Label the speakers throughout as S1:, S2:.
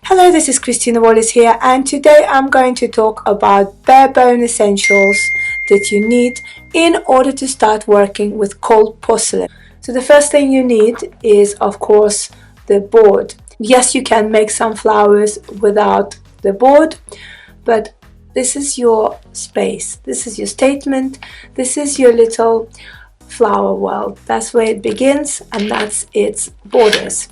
S1: Hello, this is Christina Wallace here, and today I'm going to talk about bare bone essentials that you need in order to start working with cold porcelain. So the first thing you need is, of course, the board. Yes, you can make some flowers without the board, but this is your space, this is your statement, this is your little flower world. That's where it begins and that's its borders.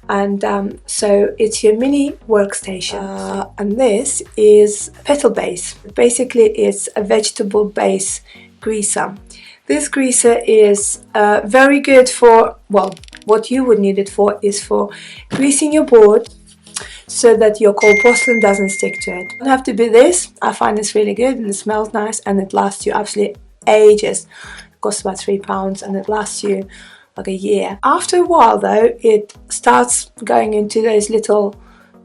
S1: And so it's your mini workstation, and this is petal base. Basically it's a vegetable base greaser. This greaser is very good for, well, what you would need it for is for greasing your board so that your cold porcelain doesn't stick to it. It doesn't have to be this. I find this really good and it smells nice and it lasts you absolutely ages. It costs about £3 and it lasts you like a year. After a while though, it starts going into those little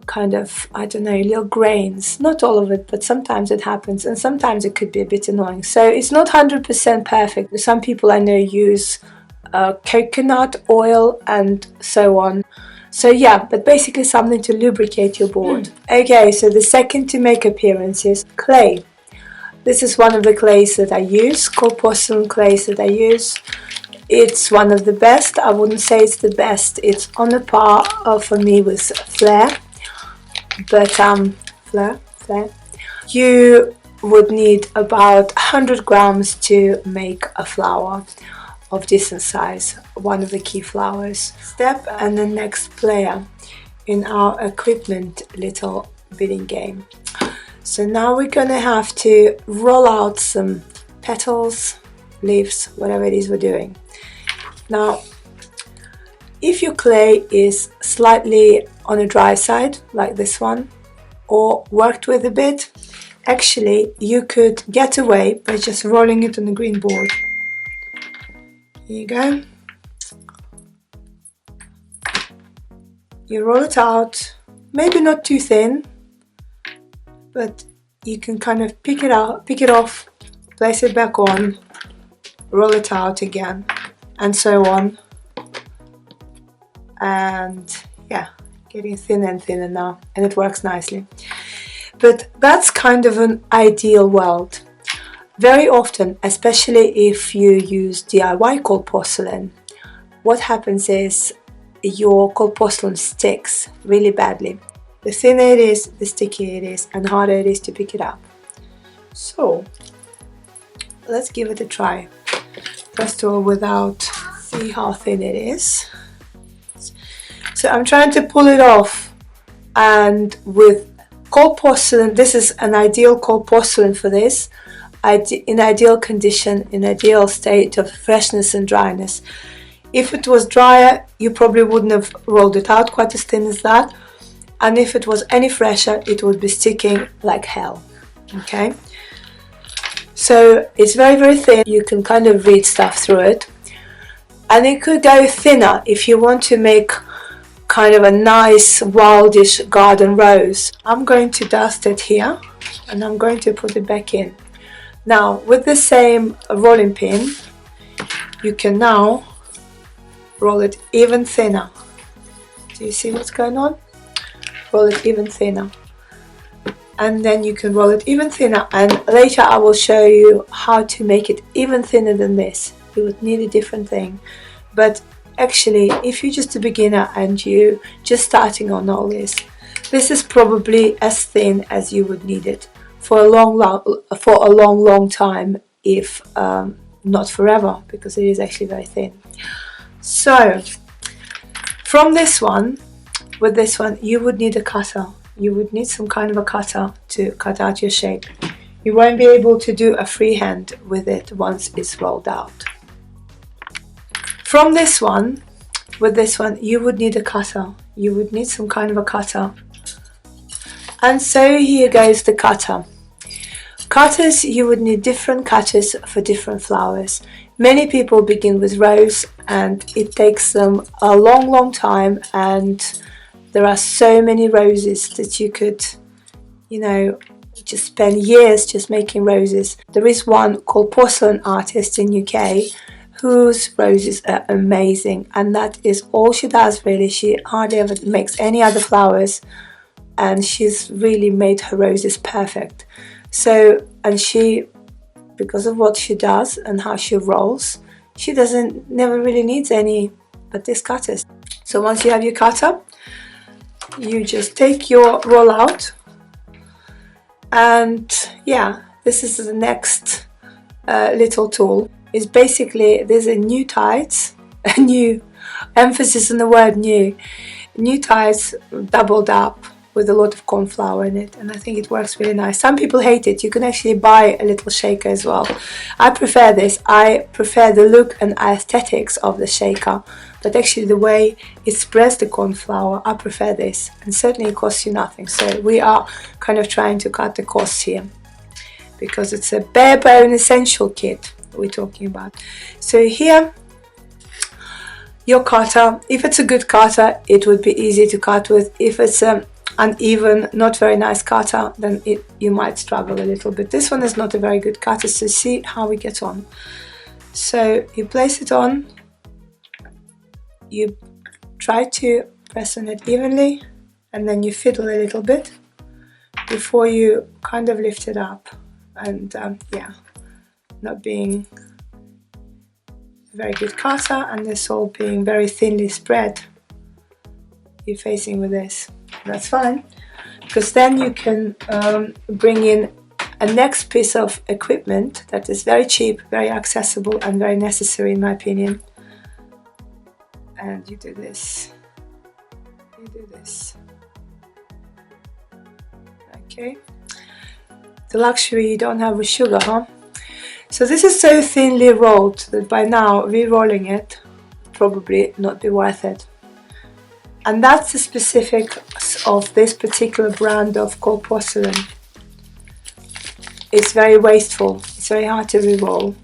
S1: kind of, I don't know, little grains. Not all of it, but sometimes it happens and sometimes it could be a bit annoying. So it's not 100% perfect. Some people I know use coconut oil and so on. So yeah, but basically something to lubricate your board. Okay, so the second to make appearance is clay. This is one of the clays that I use, cold porcelain clays that I use. It's one of the best. I wouldn't say it's the best. It's on a par for me with Flair. But Flair. You would need about 100 grams to make a flower of decent size, one of the key flowers. Step and the next player in our equipment little bidding game. So now we're gonna have to roll out some petals, leaves, whatever it is we're doing. Now, if your clay is slightly on a dry side, like this one, or worked with a bit, actually you could get away by just rolling it on the green board. Here you go. You roll it out, maybe not too thin, but you can kind of pick it off, place it back on, roll it out again, and so on. And yeah, getting thinner and thinner now, and it works nicely. But that's kind of an ideal world. Very often, especially if you use DIY cold porcelain, what happens is your cold porcelain sticks really badly. The thinner it is, the stickier it is, and harder it is to pick it up. So let's give it a try. First of all, without, see how thin it is. So I'm trying to pull it off, and with cold porcelain, this is an ideal cold porcelain for this. In ideal condition, in ideal state of freshness and dryness. If it was drier, you probably wouldn't have rolled it out quite as thin as that, and if it was any fresher, it would be sticking like hell. Okay, so it's very, very thin. You can kind of read stuff through it, and it could go thinner if you want to make kind of a nice wildish garden rose. I'm going to dust it here and I'm going to put it back in. Now with the same rolling pin, you can now roll it even thinner. Do you see what's going on? Roll it even thinner. And then you can roll it even thinner, and later I will show you how to make it even thinner than this. You would need a different thing. But actually, if you're just a beginner and you just starting on all this, this is probably as thin as you would need it for a long time, if not forever, because it is actually very thin. So from this one, with this one, you would need a cutter. You would need some kind of a cutter to cut out your shape. You won't be able to do a freehand with it once it's rolled out. From this one, with this one, you would need a cutter. You would need some kind of a cutter. And so here goes the cutter. Cutters, you would need different cutters for different flowers. Many people begin with rose and it takes them a long time, and there are so many roses that you could, you know, just spend years just making roses. There is one called Porcelain Artist in UK whose roses are amazing, and that is all she does really. She hardly ever makes any other flowers and she's really made her roses perfect. So, and she, because of what she does and how she rolls, she never really needs any but this cutters. So once you have your cutter, you just take your roll out, and yeah, this is the next little tool. It's basically, there's a new tights, a new emphasis on the word new tights doubled up with a lot of corn flour in it, and I think it works really nice. Some people hate it. You can actually buy a little shaker as well. I prefer this. I prefer the look and aesthetics of the shaker, but actually the way it spreads the corn flour, I prefer this, and certainly it costs you nothing. So we are kind of trying to cut the costs here, because it's a bare bone essential kit we're talking about. So here, your cutter, if it's a good cutter, it would be easy to cut with. If it's uneven, not very nice cutter, then you might struggle a little bit. This one is not a very good cutter, so see how we get on. So you place it on, you try to press on it evenly, and then you fiddle a little bit before you kind of lift it up, and yeah, not being a very good cutter, and this all being very thinly spread. You're facing with this. That's fine, because then you can bring in a next piece of equipment that is very cheap, very accessible, and very necessary in my opinion. And you do this, you do this. Okay, the luxury you don't have with sugar, huh? So this is so thinly rolled that by now re-rolling it probably not be worth it. And that's the specifics of this particular brand of Cold Porcelain. It's very wasteful, it's very hard to re-roll,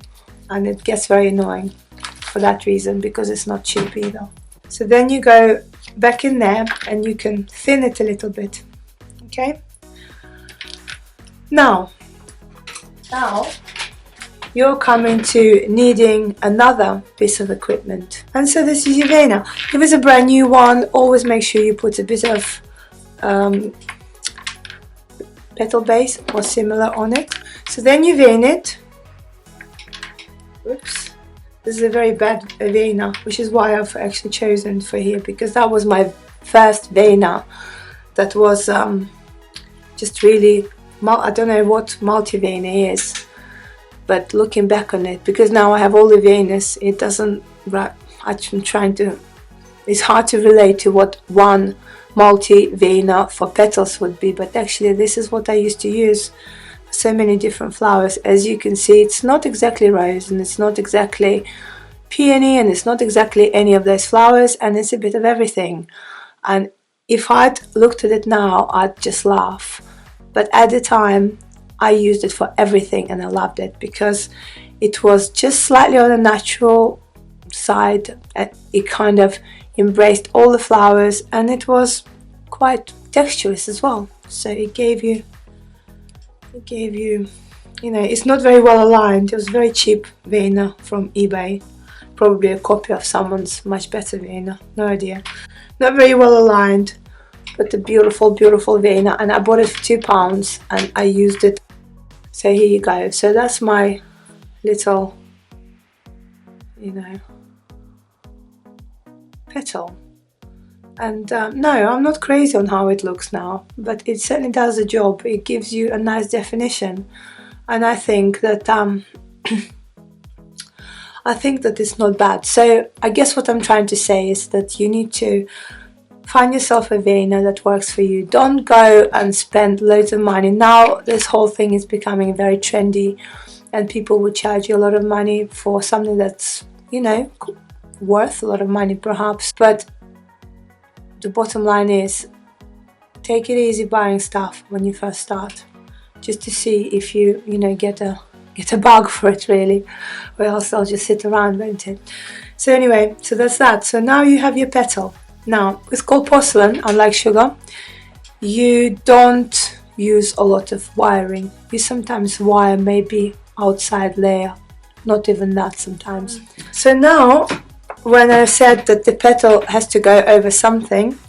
S1: and it gets very annoying for that reason, because it's not cheap either. So then you go back in there and you can thin it a little bit, okay? Now you're coming to needing another piece of equipment, and so this is your veiner. If it's a brand new one, always make sure you put a bit of petal base or similar on it. So then you vein it. Oops, this is a very bad veiner, which is why I've actually chosen for here, because that was my first veiner that was just really, I don't know what multi-veiner is, but looking back on it, because now I have all the veiners, it doesn't, I'm trying to, it's hard to relate to what one multi-veiner for petals would be, but actually this is what I used to use for so many different flowers. As you can see, it's not exactly rose, and it's not exactly peony, and it's not exactly any of those flowers, and it's a bit of everything. And if I'd looked at it now, I'd just laugh, but at the time I used it for everything, and I loved it because it was just slightly on the natural side. It kind of embraced all the flowers, and it was quite texturous as well. So it gave you, you know, it's not very well aligned. It was a very cheap veiner from eBay, probably a copy of someone's much better veiner, no idea. Not very well aligned, but a beautiful, beautiful veiner, and I bought it for £2 and I used it. So here you go. So that's my little, you know, petal. And no, I'm not crazy on how it looks now, but it certainly does the job. It gives you a nice definition, and I think that it's not bad. So I guess what I'm trying to say is that you need to find yourself a veiner that works for you. Don't go and spend loads of money. Now this whole thing is becoming very trendy, and people will charge you a lot of money for something that's, you know, worth a lot of money perhaps. But the bottom line is, take it easy buying stuff when you first start, just to see if you know, get a bug for it really, or else I'll just sit around, won't it? So anyway, so that's that. So now you have your petal. Now with Cold Porcelain, unlike sugar, you don't use a lot of wiring. You sometimes wire maybe outside layer, not even that sometimes. So now when I said that the petal has to go over something,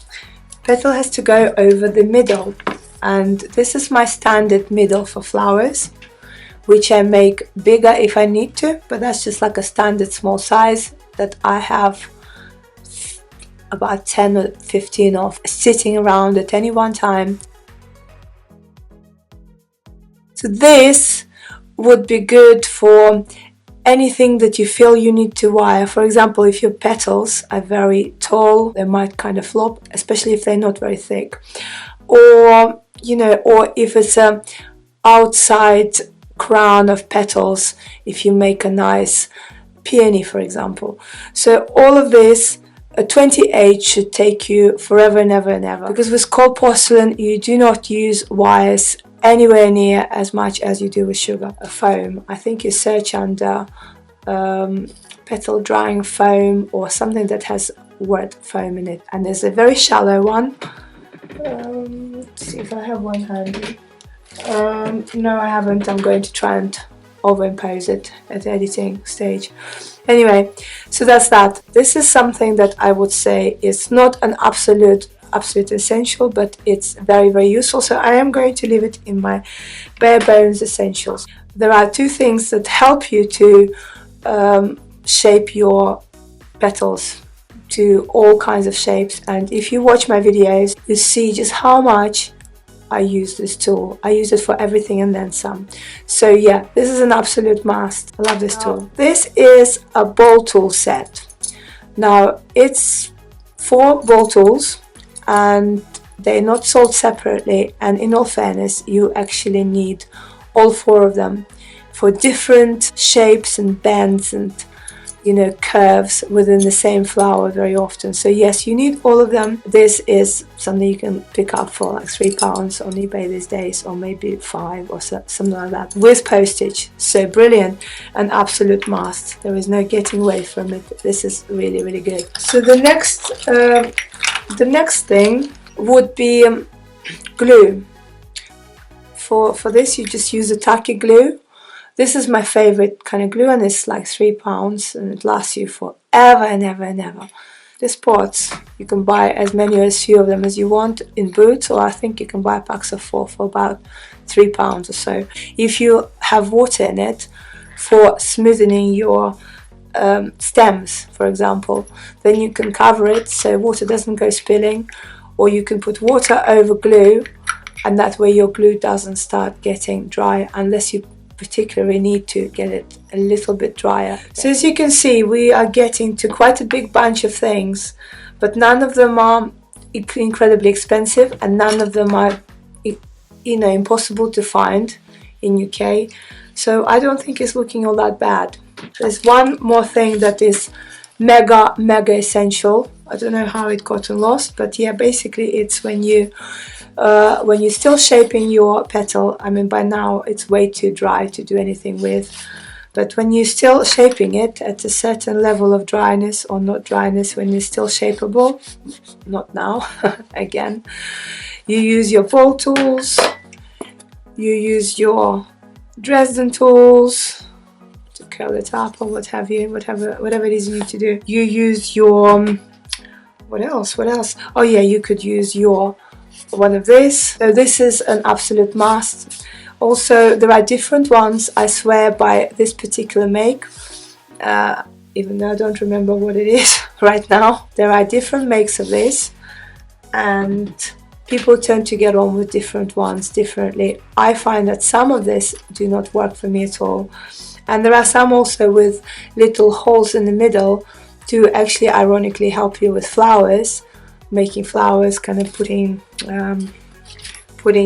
S1: petal has to go over the middle, and this is my standard middle for flowers, which I make bigger if I need to, but that's just like a standard small size that I have about 10 or 15 of sitting around at any one time. So this would be good for anything that you feel you need to wire. For example, if your petals are very tall, they might kind of flop, especially if they're not very thick. Or, you know, or if it's a outside crown of petals, if you make a nice peony, for example. So all of this, a 28 should take you forever and ever and ever, because with cold porcelain you do not use wires anywhere near as much as you do with sugar. A foam, I think you search under petal drying foam or something that has word foam in it, and there's a very shallow one. Let's see if I have one handy. No, I haven't. I'm going to try and overimpose it at the editing stage. Anyway, so that's that. This is something that I would say is not an absolute essential, but it's very, very useful. So I am going to leave it in my bare bones essentials. There are two things that help you to shape your petals to all kinds of shapes, and if you watch my videos you see just how much I use this tool. I use it for everything and then some. So yeah, this is an absolute must. I love this tool. This is a ball tool set. Now it's 4 ball tools and they're not sold separately, and in all fairness you actually need all 4 of them for different shapes and bends and, you know, curves within the same flower very often. So yes, you need all of them. This is something you can pick up for like £3 on eBay these days, or maybe 5 or something like that, with postage. So brilliant, an absolute must. There is no getting away from it. This is really, really good. So the next thing would be glue. For this you just use a tacky glue. This is my favorite kind of glue, and it's like £3 and it lasts you forever and ever and ever. These pots, you can buy as many or as few of them as you want in Boots, or I think you can buy packs of 4 for about £3 or so. If you have water in it for smoothing your stems, for example, then you can cover it so water doesn't go spilling, or you can put water over glue, and that way your glue doesn't start getting dry unless you particularly need to get it a little bit drier. So as you can see, we are getting to quite a big bunch of things, but none of them are incredibly expensive, and none of them are, you know, impossible to find in UK. So I don't think it's looking all that bad. There's one more thing that is mega essential. I don't know how it got lost, but yeah, basically it's when you're still shaping your petal. I mean, by now it's way too dry to do anything with, but when you're still shaping it at a certain level of dryness, or not dryness, when you're still shapeable, not now, again, you use your ball tools, you use your Dresden tools to curl it up, or what have you, whatever it is you need to do. You use your, what else? Oh yeah, you could use your one of this. So this is an absolute must. Also, there are different ones, I swear, by this particular make, even though I don't remember what it is right now. There are different makes of this, and people tend to get on with different ones differently. I find that some of this do not work for me at all, and there are some also with little holes in the middle to actually ironically help you with flowers, making flowers, kind of putting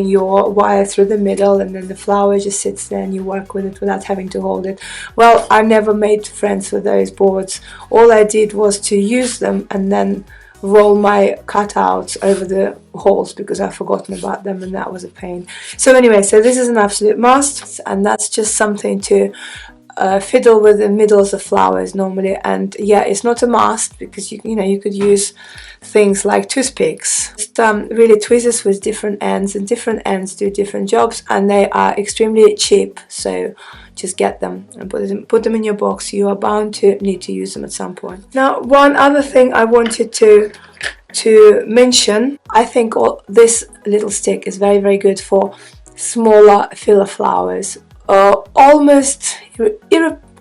S1: your wire through the middle, and then the flower just sits there and you work with it without having to hold it. Well, I never made friends with those boards. All I did was to use them and then roll my cutouts over the holes because I've forgotten about them, and that was a pain. So anyway, so this is an absolute must, and that's just something to fiddle with the middles of flowers normally. And yeah, it's not a must, because you know you could use things like toothpicks, just really tweezers with different ends, and different ends do different jobs, and they are extremely cheap. So just get them and put them in your box. You are bound to need to use them at some point. Now, one other thing I wanted to to mention, I think this little stick is very, very good for smaller filler flowers. Almost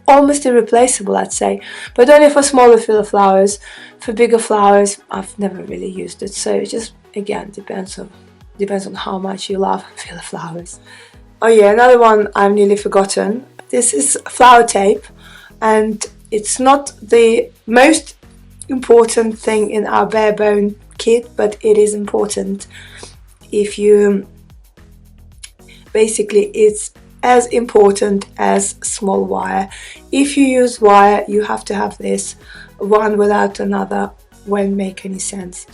S1: irreplaceable, I'd say, but only for smaller filler flowers. For bigger flowers, I've never really used it, so it just, again, depends on how much you love filler flowers. Oh yeah, another one I've nearly forgotten. This is flower tape, and it's not the most important thing in our bare bone kit, but it is important. If you basically, it's as important as small wire. If you use wire, you have to have this. One without another won't make any sense.